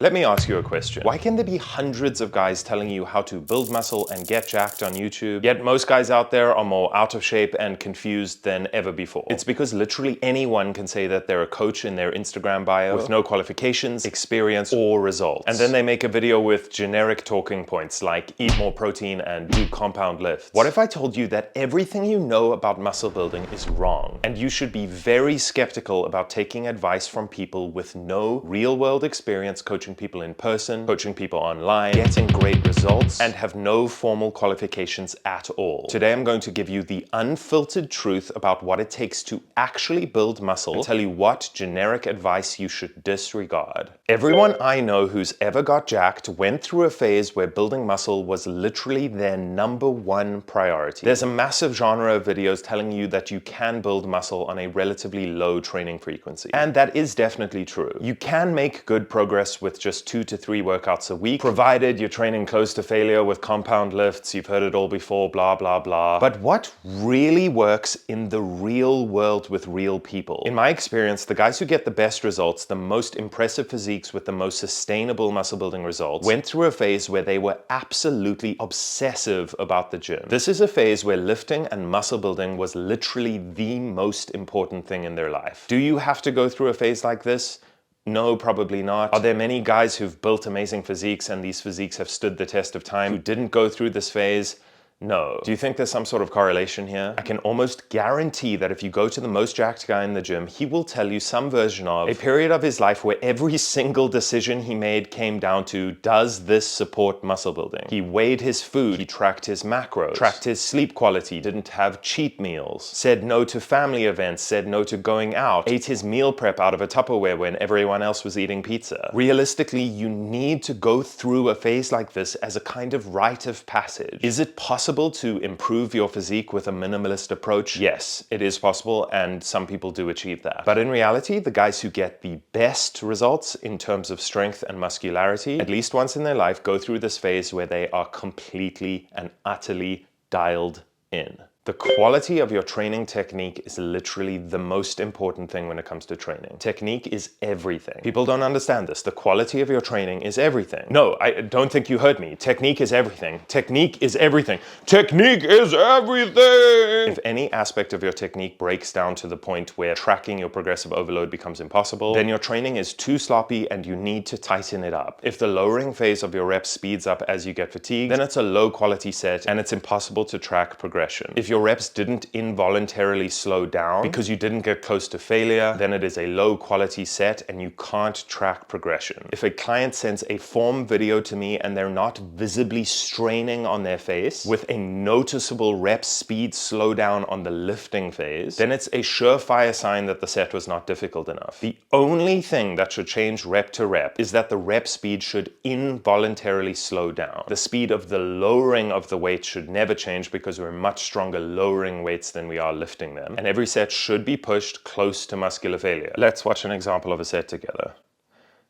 Let me ask you a question. Why can there be hundreds of guys telling you how to build muscle and get jacked on YouTube, yet most guys out there are more out of shape and confused than ever before? It's because literally anyone can say that they're a coach in their Instagram bio with no qualifications, experience, or results. And then they make a video with generic talking points like eat more protein and do compound lifts. What if I told you that everything you know about muscle building is wrong, and you should be very skeptical about taking advice from people with no real-world experience coaching people in person, coaching people online, getting great results, and have no formal qualifications at all? Today I'm going to give you the unfiltered truth about what it takes to actually build muscle and tell you what generic advice you should disregard. Everyone I know who's ever got jacked went through a phase where building muscle was literally their #1 priority. There's a massive genre of videos telling you that you can build muscle on a relatively low training frequency. And that is definitely true. You can make good progress with just 2 to 3 workouts a week, provided you're training close to failure with compound lifts. You've heard it all before, blah, blah, blah. But what really works in the real world with real people? In my experience, the guys who get the best results, the most impressive physiques with the most sustainable muscle building results, went through a phase where they were absolutely obsessive about the gym. This is a phase where lifting and muscle building was literally the most important thing in their life. Do you have to go through a phase like this? No, probably not. Are there many guys who've built amazing physiques and these physiques have stood the test of time who didn't go through this phase? No. Do you think there's some sort of correlation here? I can almost guarantee that if you go to the most jacked guy in the gym, he will tell you some version of a period of his life where every single decision he made came down to, does this support muscle building? He weighed his food, he tracked his macros, tracked his sleep quality, didn't have cheat meals, said no to family events, said no to going out, ate his meal prep out of a Tupperware when everyone else was eating pizza. Realistically, you need to go through a phase like this as a kind of rite of passage. Is it possible to improve your physique with a minimalist approach? Yes, it is possible, and some people do achieve that. But in reality, the guys who get the best results in terms of strength and muscularity, at least once in their life, go through this phase where they are completely and utterly dialed in. The quality of your training technique is literally the most important thing when it comes to training. Technique is everything. People don't understand this. The quality of your training is everything. No, I don't think you heard me. Technique is everything. Technique is everything. Technique is everything! If any aspect of your technique breaks down to the point where tracking your progressive overload becomes impossible, then your training is too sloppy and you need to tighten it up. If the lowering phase of your reps speeds up as you get fatigued, then it's a low quality set and it's impossible to track progression. If your reps didn't involuntarily slow down because you didn't get close to failure, then it is a low quality set and you can't track progression. If a client sends a form video to me and they're not visibly straining on their face with a noticeable rep speed slowdown on the lifting phase, then it's a surefire sign that the set was not difficult enough. The only thing that should change rep to rep is that the rep speed should involuntarily slow down. The speed of the lowering of the weight should never change because we're much stronger lowering weights than we are lifting them. And every set should be pushed close to muscular failure. Let's watch an example of a set together.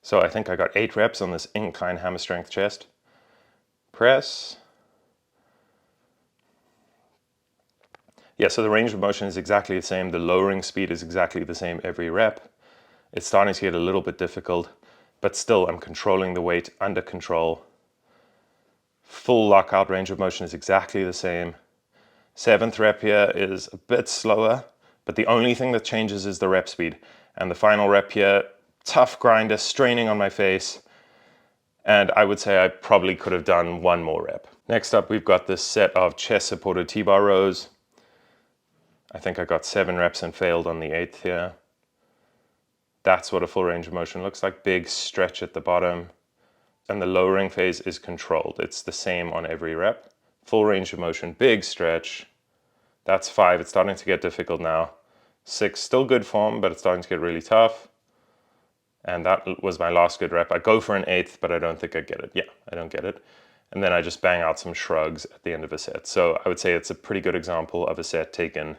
So I think I got 8 reps on this incline hammer strength chest. Press. Yeah, so the range of motion is exactly the same. The lowering speed is exactly the same every rep. It's starting to get a little bit difficult, but still I'm controlling the weight under control. Full lockout range of motion is exactly the same. 7th rep here is a bit slower, but the only thing that changes is the rep speed. And the final rep here, tough grinder, straining on my face. And I would say I probably could have done 1 more rep. Next up, we've got this set of chest supported T-bar rows. I think I got 7 reps and failed on the 8th here. That's what a full range of motion looks like. Big stretch at the bottom. And the lowering phase is controlled. It's the same on every rep. Full range of motion, big stretch. That's 5. It's starting to get difficult now. 6, still good form, but it's starting to get really tough. And that was my last good rep. I go for an 8th, but I don't think I get it. Yeah, I don't get it. And then I just bang out some shrugs at the end of a set. So I would say it's a pretty good example of a set taken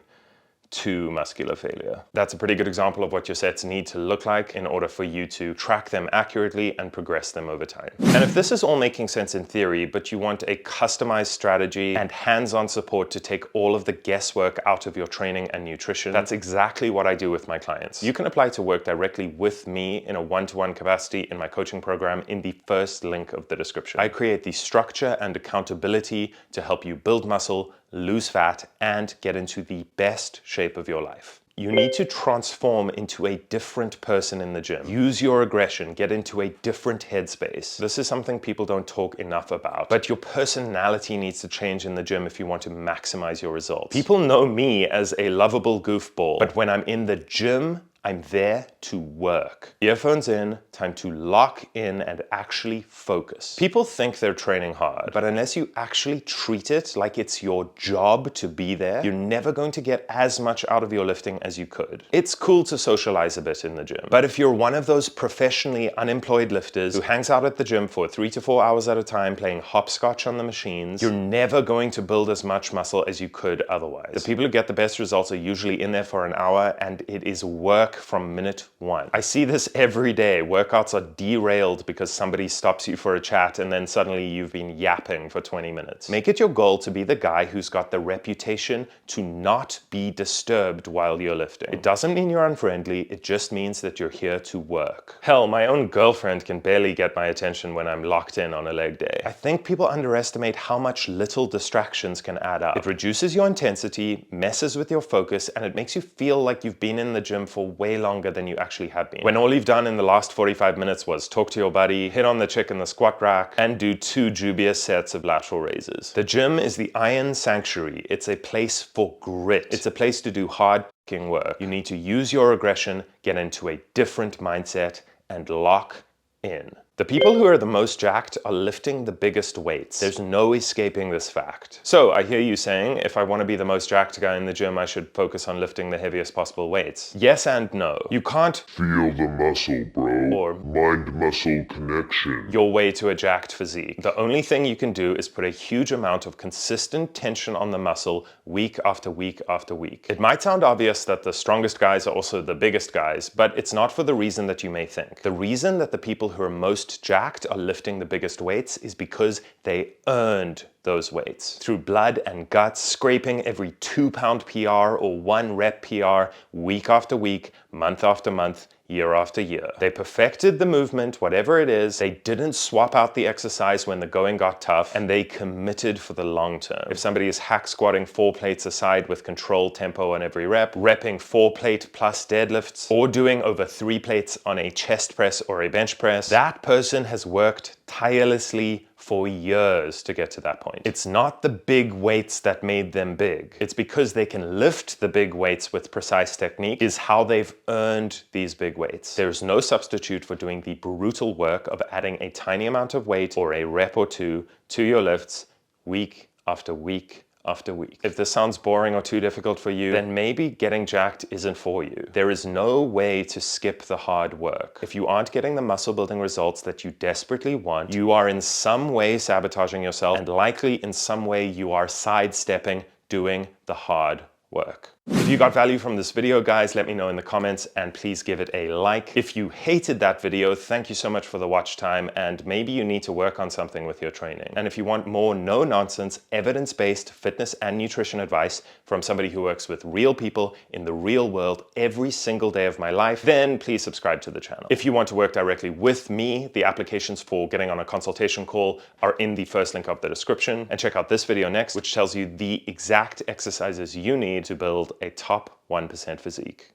to muscular failure. That's a pretty good example of what your sets need to look like in order for you to track them accurately and progress them over time. And if this is all making sense in theory, but you want a customized strategy and hands-on support to take all of the guesswork out of your training and nutrition, that's exactly what I do with my clients. You can apply to work directly with me in a one-to-one capacity in my coaching program in the first link of the description. I create the structure and accountability to help you build muscle, lose fat, and get into the best shape of your life. You need to transform into a different person in the gym. Use your aggression, get into a different headspace. This is something people don't talk enough about, but your personality needs to change in the gym if you want to maximize your results. People know me as a lovable goofball, but when I'm in the gym, I'm there to work. Earphones in, time to lock in and actually focus. People think they're training hard, but unless you actually treat it like it's your job to be there, you're never going to get as much out of your lifting as you could. It's cool to socialize a bit in the gym, but if you're one of those professionally unemployed lifters who hangs out at the gym for 3 to 4 hours at a time playing hopscotch on the machines, you're never going to build as much muscle as you could otherwise. The people who get the best results are usually in there for an hour, and it is work from minute one. I see this every day. Workouts are derailed because somebody stops you for a chat and then suddenly you've been yapping for 20 minutes. Make it your goal to be the guy who's got the reputation to not be disturbed while you're lifting. It doesn't mean you're unfriendly, it just means that you're here to work. Hell, my own girlfriend can barely get my attention when I'm locked in on a leg day. I think people underestimate how much little distractions can add up. It reduces your intensity, messes with your focus, and it makes you feel like you've been in the gym for way longer than you actually have been. When all you've done in the last 45 minutes was talk to your buddy, hit on the chick in the squat rack, and do 2 dubious sets of lateral raises. The gym is the iron sanctuary. It's a place for grit. It's a place to do hard work. You need to use your aggression, get into a different mindset, and lock in. The people who are the most jacked are lifting the biggest weights. There's no escaping this fact. So I hear you saying, if I want to be the most jacked guy in the gym, I should focus on lifting the heaviest possible weights. Yes and no. You can't feel the muscle, bro, or mind-muscle connection your way to a jacked physique. The only thing you can do is put a huge amount of consistent tension on the muscle week after week after week. It might sound obvious that the strongest guys are also the biggest guys, but it's not for the reason that you may think. The reason that the people who are most jacked are lifting the biggest weights is because they earned those weights through blood and guts, scraping every 2-pound PR or 1 rep PR week after week, month after month, year after year. They perfected the movement, whatever it is. They didn't swap out the exercise when the going got tough, and they committed for the long term. If somebody is hack squatting 4 plates aside with controlled tempo on every rep, repping 4 plate plus deadlifts, or doing over 3 plates on a chest press or a bench press, that person has worked tirelessly for years to get to that point. It's not the big weights that made them big. It's because they can lift the big weights with precise technique is how they've earned these big weights. There's no substitute for doing the brutal work of adding a tiny amount of weight or a rep or 2 to your lifts week after week after week. If this sounds boring or too difficult for you, then maybe getting jacked isn't for you. There is no way to skip the hard work. If you aren't getting the muscle building results that you desperately want, you are in some way sabotaging yourself, and likely in some way you are sidestepping doing the hard work. If you got value from this video, guys, let me know in the comments, and please give it a like. If you hated that video, thank you so much for the watch time, and maybe you need to work on something with your training. And if you want more no-nonsense, evidence-based fitness and nutrition advice from somebody who works with real people in the real world every single day of my life, then please subscribe to the channel. If you want to work directly with me, the applications for getting on a consultation call are in the first link of the description. And check out this video next, which tells you the exact exercises you need to build a top 1% physique.